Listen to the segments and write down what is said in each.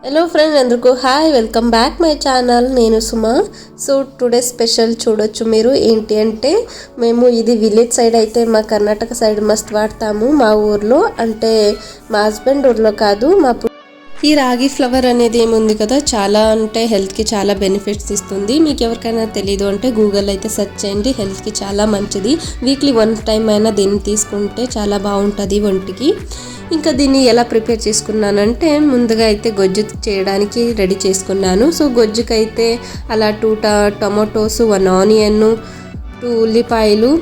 Hello friends, అందరికీ hi, welcome back my channel. నేను సుమా. So today special చూడొచ్చు మీరు. ఏంటి అంటే మేము ఇది విలేజ్ సైడ్ అయితే మా కర్ణాటక సైడ్ మస్తు వాడతాము. మా ఊర్లో అంటే మా హస్బెండ్ ఊర్లో కాదు, ఈ రాగి ఫ్లవర్ అనేది ఏముంది కదా, చాలా అంటే హెల్త్కి చాలా బెనిఫిట్స్ ఇస్తుంది. మీకు ఎవరికైనా తెలీదు అంటే గూగుల్ అయితే సెర్చ్ చేయండి. హెల్త్కి చాలా మంచిది. వీక్లీ 1 టైం అయినా దీన్ని తీసుకుంటే చాలా బాగుంటుంది ఒంటికి. ఇంకా దీన్ని ఎలా ప్రిపేర్ చేసుకున్నానంటే ముందుగా అయితే గొజ్జు చేయడానికి రెడీ చేసుకున్నాను. సో గొజ్జుకైతే అలా 2 టొమాటోస్, 1 ఆనియన్, 2 ఉల్లిపాయలు,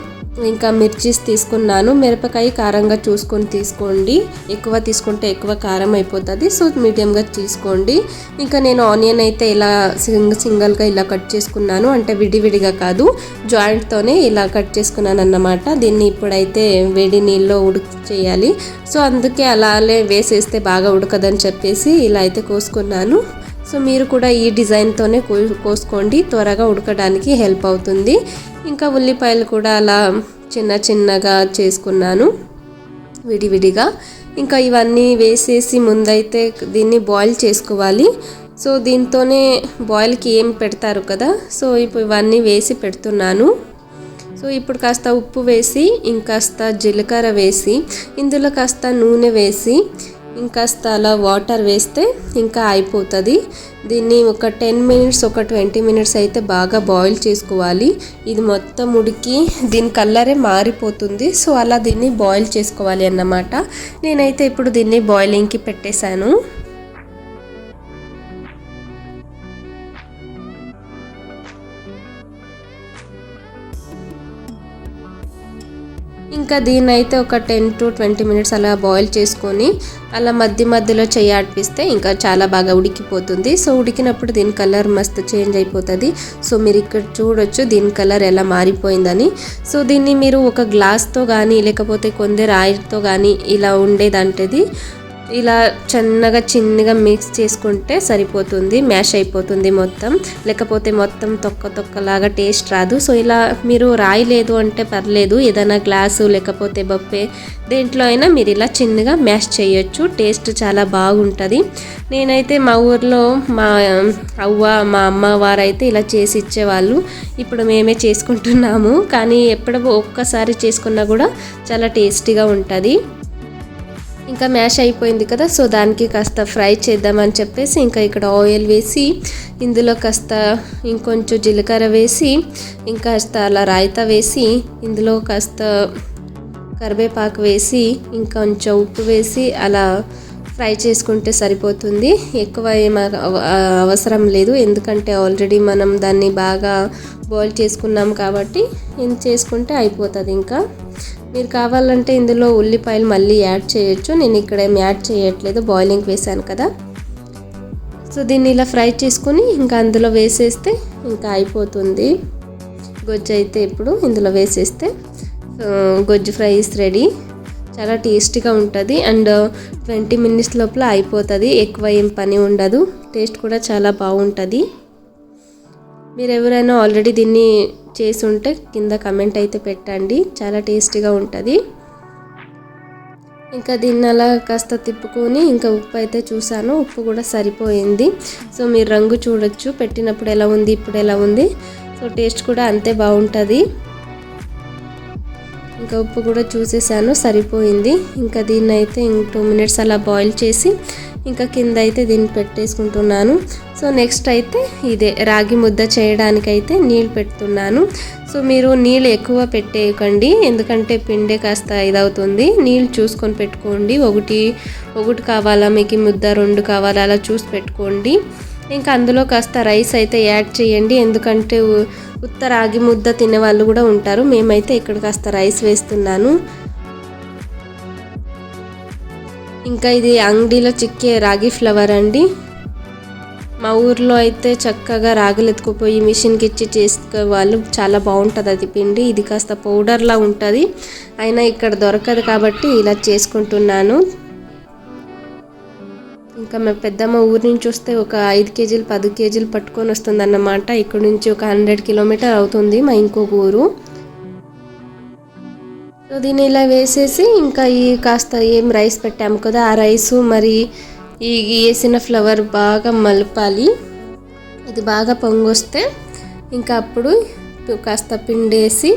ఇంకా మిర్చీస్ తీసుకున్నాను. మిరపకాయ కారంగా చూసుకొని తీసుకోండి. ఎక్కువ తీసుకుంటే ఎక్కువ కారం అయిపోతుంది. సో మీడియంగా తీసుకోండి. ఇంకా నేను ఆనియన్ అయితే ఇలా సింగల్గా ఇలా కట్ చేసుకున్నాను. అంటే విడివిడిగా కాదు, జాయింట్తోనే ఇలా కట్ చేసుకున్నాను అన్నమాట. దీన్ని ఇప్పుడైతే వేడి నీళ్ళలో చేయాలి. సో అందుకే అలానే వేసేస్తే బాగా ఉడకదని చెప్పేసి ఇలా అయితే కోసుకున్నాను. సో మీరు కూడా ఈ డిజైన్తోనే కోసుకోండి, త్వరగా ఉడకడానికి హెల్ప్ అవుతుంది. ఇంకా ఉల్లిపాయలు కూడా అలా చిన్న చిన్నగా చేసుకున్నాను విడివిడిగా. ఇంకా ఇవన్నీ వేసేసి ముందైతే దీన్ని బాయిల్ చేసుకోవాలి. సో దీంతోనే బాయిల్కి ఏం పెడతారు కదా, సో ఇప్పుడు ఇవన్నీ వేసి పెడుతున్నాను. సో ఇప్పుడు కాస్త ఉప్పు వేసి, ఇంకాస్త జీలకర్ర వేసి, ఇందులో కాస్త నూనె వేసి, ఇంకాస్త అలా వాటర్ వేస్తే ఇంకా అయిపోతుంది. దీన్ని ఒక 10 మినిట్స్, ఒక 20 మినిట్స్ అయితే బాగా బాయిల్ చేసుకోవాలి. ఇది మొత్తం ఉడికి దీని కలరే మారిపోతుంది. సో అలా దీన్ని బాయిల్ చేసుకోవాలి అన్నమాట. నేనైతే ఇప్పుడు దీన్ని బాయిలింగ్కి పెట్టేశాను. ఇంకా దీన్ని అయితే ఒక 10 to 20 మినిట్స్ అలా బాయిల్ చేసుకొని అలా మధ్యలో చెయ్యి ఆడిపిస్తే ఇంకా చాలా బాగా ఉడికిపోతుంది. సో ఉడికినప్పుడు దీని కలర్ మస్తు చేంజ్ అయిపోతుంది. సో మీరు ఇక్కడ చూడొచ్చు దీని కలర్ ఎలా మారిపోయిందని. సో దీన్ని మీరు ఒక గ్లాస్తో కానీ లేకపోతే కొందరు రాయితో కానీ ఇలా ఉండేదంటేది ఇలా చిన్నగా మిక్స్ చేసుకుంటే సరిపోతుంది. మ్యాష్ అయిపోతుంది మొత్తం. లేకపోతే మొత్తం తొక్కలాగా టేస్ట్ రాదు. సో ఇలా మీరు రాయి లేదు అంటే పర్లేదు, ఏదైనా గ్లాసు లేకపోతే బొప్పే దేంట్లో అయినా మీరు ఇలా చిన్నగా మ్యాష్ చేయొచ్చు. టేస్ట్ చాలా బాగుంటుంది. నేనైతే మా ఊర్లో మా అమ్మ వారైతే ఇలా చేసి ఇచ్చేవాళ్ళు. ఇప్పుడు మేమే చేసుకుంటున్నాము. కానీ ఎప్పుడో ఒక్కసారి చేసుకున్నా కూడా చాలా టేస్టీగా ఉంటుంది. ఇంకా మ్యాష్ అయిపోయింది కదా, సో దానికి కాస్త ఫ్రై చేద్దామని చెప్పేసి ఇంకా ఇక్కడ ఆయిల్ వేసి, ఇందులో కాస్త ఇంకొంచెం జీలకర్ర వేసి, ఇంకాస్త అలా రాయితా వేసి, ఇందులో కాస్త కరివేపాకు వేసి, ఇంకొంచెం ఉప్పు వేసి అలా ఫ్రై చేసుకుంటే సరిపోతుంది. ఎక్కువ ఏం అవసరం లేదు, ఎందుకంటే ఆల్రెడీ మనం దాన్ని బాగా బాయిల్ చేసుకున్నాం కాబట్టి ఇది చేసుకుంటే అయిపోతుంది. ఇంకా మీరు కావాలంటే ఇందులో ఉల్లిపాయలు మళ్ళీ యాడ్ చేయొచ్చు. నేను ఇక్కడ ఏం యాడ్ చేయట్లేదు, బాయిలింగ్ వేసాను కదా. సో దీన్ని ఇలా ఫ్రై చేసుకుని ఇంకా అందులో వేసేస్తే ఇంకా అయిపోతుంది గొజ్జు. అయితే ఇప్పుడు ఇందులో వేసేస్తే గొజ్జు ఫ్రై ఇస్ రెడీ. చాలా టేస్టీగా ఉంటుంది అండ్ 20 మినిట్స్ లోపల అయిపోతుంది. ఎక్కువ ఏం పని ఉండదు. టేస్ట్ కూడా చాలా బాగుంటుంది. మీరు ఎవరైనా ఆల్రెడీ దీన్ని చేసి ఉంటే కింద కమెంట్ అయితే పెట్టండి. చాలా టేస్టీగా ఉంటుంది. ఇంకా దీన్ని అలా కాస్త తిప్పుకొని ఇంకా ఉప్పు అయితే చూసాను, ఉప్పు కూడా సరిపోయింది. సో మీరు రంగు చూడొచ్చు, పెట్టినప్పుడు ఎలా ఉంది, ఇప్పుడు ఎలా ఉంది. సో టేస్ట్ కూడా అంతే బాగుంటుంది. ఇంకా ఉప్పు కూడా చూసేసాను, సరిపోయింది. ఇంకా దీన్ని అయితే 2 మినిట్స్ అలా బాయిల్ చేసి ఇంకా కింద అయితే దీన్ని పెట్టేసుకుంటున్నాను. సో నెక్స్ట్ అయితే ఇదే రాగి ముద్ద చేయడానికైతే నీళ్ళు పెడుతున్నాను. సో మీరు నీళ్ళు ఎక్కువ పెట్టేయకండి, ఎందుకంటే పిండే కాస్త ఇదవుతుంది. నీళ్ళు చూసుకొని పెట్టుకోండి. ఒకటి కావాలా మీకు ముద్ద, 2 కావాలా అలా చూసి పెట్టుకోండి. ఇంకా అందులో కాస్త రైస్ అయితే యాడ్ చేయండి, ఎందుకంటే ఉత్త రాగి ముద్ద తినే వాళ్ళు కూడా ఉంటారు. మేమైతే ఇక్కడ కాస్త రైస్ వేస్తున్నాను. ఇంకా ఇది అంగడిలో చిక్కే రాగి ఫ్లవర్ అండి. మా ఊర్లో అయితే చక్కగా రాగులు ఎత్తుకుపోయి మిషన్కి ఇచ్చి చేసుకో వాళ్ళు, చాలా బాగుంటుంది అది పిండి. ఇది కాస్త పౌడర్లా ఉంటుంది, అయినా ఇక్కడ దొరకదు కాబట్టి ఇలా చేసుకుంటున్నాను. ఇంకా మా పెద్దమ్మ ఊరి నుంచి వస్తే ఒక 5 కేజీలు 10 కేజీలు పట్టుకొని వస్తుంది అన్నమాట. ఇక్కడ నుంచి ఒక 100 కిలోమీటర్ అవుతుంది మా ఇంకొక ఊరు. సో దీన్ని ఇలా వేసేసి ఇంకా ఈ కాస్త ఏం రైస్ పెట్టాము కదా, ఆ రైసు మరి ఈ వేసిన ఫ్లవర్ బాగా మలపాలి. ఇది బాగా పొంగొస్తే ఇంకా అప్పుడు కాస్త పిండి వేసి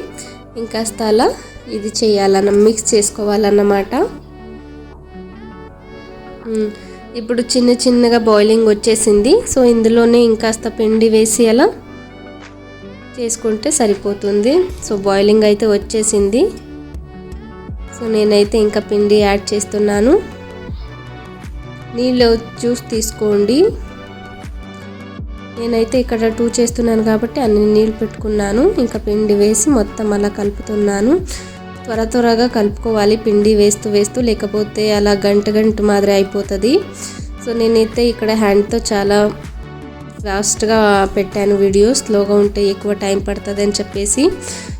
ఇంకాస్త అలా ఇది మిక్స్ చేసుకోవాలన్నమాట. ఇప్పుడు చిన్నగా బాయిలింగ్ వచ్చేసింది. సో ఇందులోనే ఇంకాస్త పిండి వేసి అలా చేసుకుంటే సరిపోతుంది. సో బాయిలింగ్ అయితే వచ్చేసింది. సో నేనైతే ఇంకా పిండి యాడ్ చేస్తున్నాను. నీళ్ళు చూసి తీసుకోండి. నేనైతే ఇక్కడ 2 చేస్తున్నాను కాబట్టి అన్ని నీళ్ళు పెట్టుకున్నాను. ఇంకా పిండి వేసి మొత్తం అలా కలుపుతున్నాను. త్వరగా కలుపుకోవాలి పిండి వేస్తూ లేకపోతే అలా గంట మాదిరి అయిపోతుంది. సో నేనైతే ఇక్కడ హ్యాండ్తో చాలా ఫాస్ట్గా పెట్టాను వీడియో. స్లోగా ఉంటే ఎక్కువ టైం పడుతుంది అని చెప్పేసి.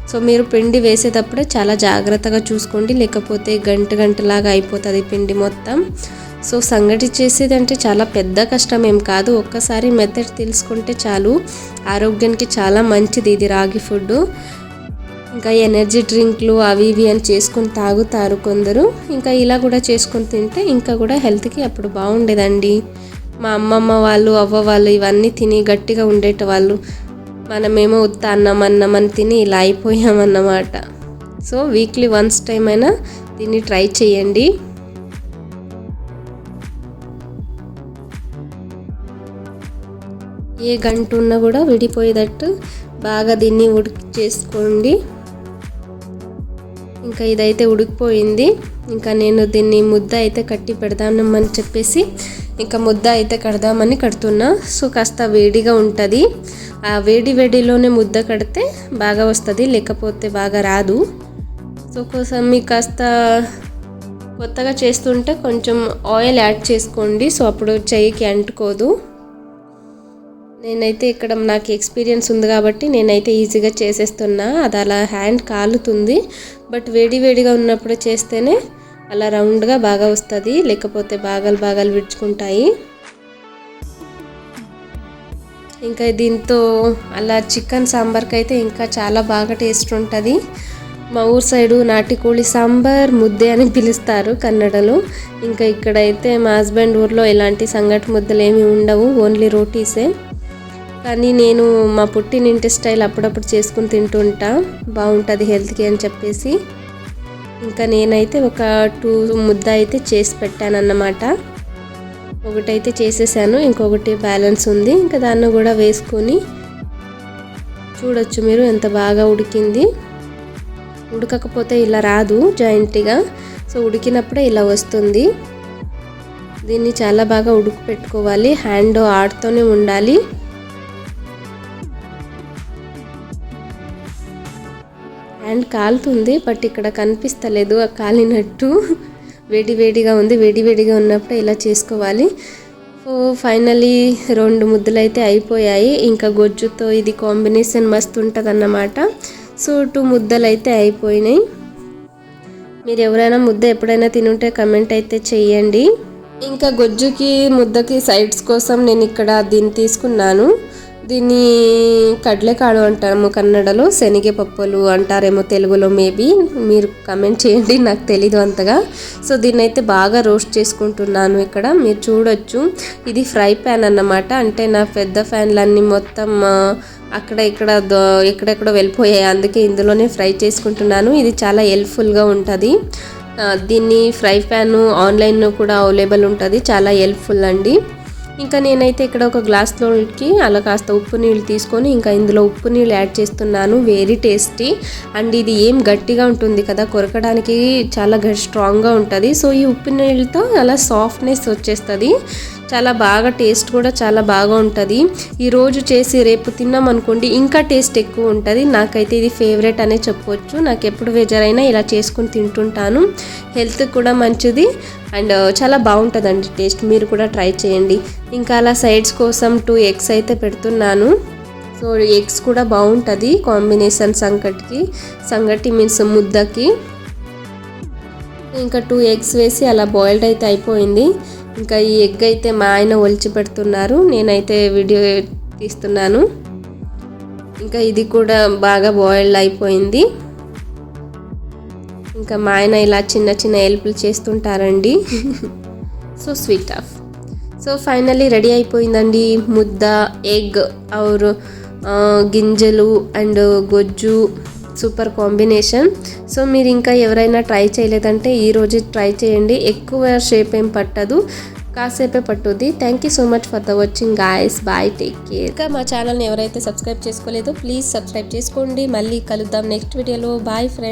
సో మీరు పిండి వేసేటప్పుడే చాలా జాగ్రత్తగా చూసుకోండి, లేకపోతే గంటలాగా అయిపోతుంది పిండి మొత్తం. సో సంగటి చేసేదంటే చాలా పెద్ద కష్టం ఏం కాదు. ఒక్కసారి మెథడ్ తెలుసుకుంటే చాలు. ఆరోగ్యానికి చాలా మంచిది ఇది రాగి ఫుడ్. ఇంకా ఎనర్జీ డ్రింక్లు అవి ఇవి అని చేసుకొని తాగుతారు కొందరు. ఇంకా ఇలా కూడా చేసుకొని తింటే ఇంకా కూడా హెల్త్కి అప్పుడు బాగుండేదండి. మా అమ్మమ్మ వాళ్ళు అవ్వ వాళ్ళు ఇవన్నీ తిని గట్టిగా ఉండేటవాళ్ళు. మనమేమో ఉత్త అన్నం అని తిని ఇలా అయిపోయామన్నమాట. సో వీక్లీ వన్స్ టైం అయినా దీన్ని ట్రై చేయండి. ఏ గంట ఉన్నా కూడా విడిపోయేటట్టు బాగా దీన్ని చేసుకోండి. ఇంకా ఇదైతే ఉడికిపోయింది. ఇంకా నేను దీన్ని ముద్ద అయితే కట్టి పెడదామని చెప్పేసి ఇంకా ముద్ద అయితే కడదామని కడుతున్నా. సో కాస్త వేడిగా ఉంటుంది. ఆ వేడిలోనే ముద్ద కడితే బాగా వస్తుంది, లేకపోతే బాగా రాదు. సో కోసం మీకు కాస్త కొత్తగా చేస్తుంటే కొంచెం ఆయిల్ యాడ్ చేసుకోండి. సో అప్పుడు చెయ్యికి అంటుకోదు. నేనైతే ఇక్కడ నాకు ఎక్స్పీరియన్స్ ఉంది కాబట్టి నేనైతే ఈజీగా చేసేస్తున్నా. అది అలా హ్యాండ్ కాలుతుంది, బట్ వేడిగా ఉన్నప్పుడు చేస్తేనే అలా రౌండ్గా బాగా వస్తుంది, లేకపోతే భాగాలు విడుచుకుంటాయి. ఇంకా దీంతో అలా చికెన్ సాంబార్కి అయితే ఇంకా చాలా బాగా టేస్ట్ ఉంటుంది. మా ఊరు సైడు నాటికోడి సాంబార్ ముద్దే అని పిలుస్తారు కన్నడలో. ఇంకా ఇక్కడైతే మా హస్బెండ్ ఊర్లో ఇలాంటి సంగటి ముద్దలు ఏమి ఉండవు, ఓన్లీ రోటీసే. కానీ నేను మా పుట్టినింటి స్టైల్ అప్పుడప్పుడు చేసుకుని తింటుంటా, బాగుంటుంది హెల్త్కి అని చెప్పేసి. ఇంకా నేనైతే ఒక 2 ముద్ద అయితే చేసి పెట్టాను అన్నమాట. ఒకటైతే చేసేసాను, ఇంకొకటి బ్యాలెన్స్ ఉంది. ఇంకా దాన్ని కూడా వేసుకొని చూడొచ్చు మీరు ఎంత బాగా ఉడికింది. ఉడకకపోతే ఇలా రాదు జాయింట్గా. సో ఉడికినప్పుడే ఇలా వస్తుంది. దీన్ని చాలా బాగా ఉడికి పెట్టుకోవాలి, హ్యాండ్ ఆడుతూనే ఉండాలి. హ్యాండ్ కాలుతుంది, బట్ ఇక్కడ కనిపిస్తలేదు కాలినట్టు. వేడిగా ఉంది. వేడిగా ఉన్నప్పుడు ఇలా చేసుకోవాలి. సో ఫైనలీ 2 ముద్దలు అయితే అయిపోయాయి. ఇంకా గొజ్జుతో ఇది కాంబినేషన్ మస్తు ఉంటుంది అన్నమాట. సో 2 ముద్దలు అయితే అయిపోయినాయి. మీరు ఎవరైనా ముద్ద ఎప్పుడైనా తినుంటే కమెంట్ అయితే చెయ్యండి. ఇంకా గొజ్జుకి ముద్దకి సైడ్స్ కోసం నేను ఇక్కడ దీన్ని తీసుకున్నాను. దీన్ని కడలకాడు అంటాము కన్నడలో, శనగపప్పులు అంటారేమో తెలుగులో. మేబీ మీరు కమెంట్ చేయండి, నాకు తెలీదు అంతగా. సో దీన్ని అయితే బాగా రోస్ట్ చేసుకుంటున్నాను. ఇక్కడ మీరు చూడొచ్చు, ఇది ఫ్రై ప్యాన్ అన్నమాట. అంటే నా పెద్ద ఫ్యాన్లన్నీ మొత్తం ఎక్కడెక్కడో వెళ్ళిపోయాయి, అందుకే ఇందులోనే ఫ్రై చేసుకుంటున్నాను. ఇది చాలా హెల్ప్ఫుల్గా ఉంటుంది. దీన్ని ఫ్రై ప్యాన్ ఆన్లైన్లో కూడా అవైలబుల్ ఉంటుంది, చాలా హెల్ప్ఫుల్ అండి. ఇంకా నేనైతే ఇక్కడ ఒక గ్లాస్లోకి అలా కాస్త ఉప్పు నీళ్ళు తీసుకొని ఇంకా ఇందులో ఉప్పు నీళ్ళు యాడ్ చేస్తున్నాను. వెరీ టేస్టీ అండ్ ఇది ఏం గట్టిగా ఉంటుంది కదా, కొరకడానికి చాలా స్ట్రాంగ్గా ఉంటుంది. సో ఈ ఉప్పు నీళ్ళతో అలా సాఫ్ట్నెస్ వచ్చేస్తుంది, చాలా బాగా టేస్ట్ కూడా చాలా బాగా ఉంటుంది. ఈరోజు చేసి రేపు తిన్నాం అనుకోండి ఇంకా టేస్ట్ ఎక్కువ ఉంటుంది. నాకైతే ఇది ఫేవరెట్ అనే చెప్పవచ్చు. నాకు ఎప్పుడు వెజరైనా ఇలా చేసుకుని తింటుంటాను. హెల్త్ కూడా మంచిది అండ్ చాలా బాగుంటుందండి టేస్ట్. మీరు కూడా ట్రై చేయండి. ఇంకా అలా సైడ్స్ కోసం 2 ఎగ్స్ అయితే పెడుతున్నాను. సో ఎగ్స్ కూడా బాగుంటుంది కాంబినేషన్ సంగటి మీన్స్ ముద్దకి. ఇంకా 2 ఎగ్స్ వేసి అలా బాయిల్డ్ అయితే అయిపోయింది. ఇంకా ఈ ఎగ్ అయితే మా ఆయన ఒలిచి పెడుతున్నారు, నేనైతే వీడియో తీస్తున్నాను. ఇంకా ఇది కూడా బాగా బాయిల్డ్ అయిపోయింది. ఇంకా మా ఆయన ఇలా చిన్న హెల్ప్లు చేస్తుంటారండి. So sweet of. So finally ready అయిపోయిందండి ముద్ద, ఎగ్ ఆర్ గింజలు అండ్ గొజ్జు. Super combination. సో మీరు ఇంకా ఎవరైనా ట్రై చేయలేదంటే ఈరోజు ట్రై చేయండి. ఎక్కువ షేప్ ఏం పట్టదు, కాసేపే పట్టుద్ది. Thank you so much for the watching guys. Bye, take care. ఇంకా మా ఛానల్ని ఎవరైతే సబ్స్క్రైబ్ చేసుకోలేదో ప్లీజ్ సబ్స్క్రైబ్ చేసుకోండి. మళ్ళీ కలుద్దాం నెక్స్ట్ వీడియోలో. Bye friends.